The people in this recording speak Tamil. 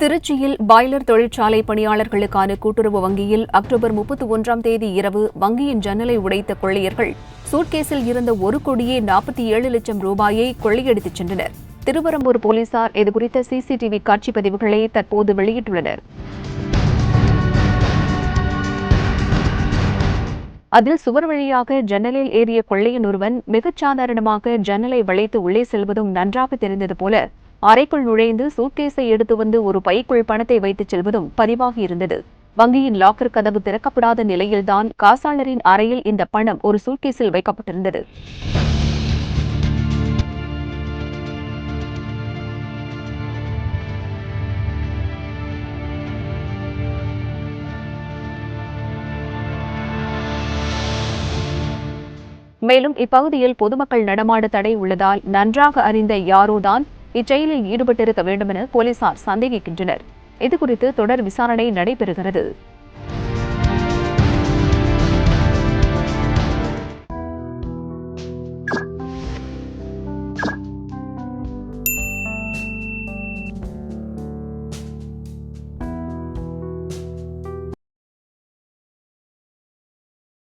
திருச்சியில் பாய்லர் தொழிற்சாலை பணியாளர்களுக்கான கூட்டுறவு வங்கியில் அக்டோபர் 31ஆம் தேதி இரவு வங்கியின் ஜன்னலை உடைத்த கொள்ளையர்கள் சூட்கேஸில் இருந்த 1,47 லட்சம் ரூபாயை கொள்ளையடித்துச் சென்றனர். திருவரம்பூர் போலீசார் இதுகுறித்த சிசிடிவி காட்சி பதிவுகளை தற்போது வெளியிட்டுள்ளனர். அதில் சுவர் வழியாக ஜன்னலில் ஏறிய கொள்ளையன் ஒருவன் மிகச் சாதாரணமாக ஜன்னலை வளைத்து உள்ளே செல்வதும் நன்றாக தெரிந்தது போல அறைக்குள் நுழைந்து சூட்கேஸை எடுத்து வந்து ஒரு பைக்குள் பணத்தை வைத்துச் செல்வதும் பதிவாகியிருந்தது. வங்கியின் லாக்கர் கதவு திறக்கப்படாத நிலையில்தான் காசாளரின் அறையில் இந்த பணம் ஒரு சூட்கேஸில் வைக்கப்பட்டிருந்தது. மேலும் இப்பகுதியில் பொதுமக்கள் நடமாட தடை உள்ளதால் நன்றாக அறிந்த யாரோதான் இச்செயலில் ஈடுபட்டிருக்க வேண்டுமென போலீசார் சந்தேகிக்கின்றனர். இதுகுறித்து தொடர் விசாரணை நடைபெறுகிறது.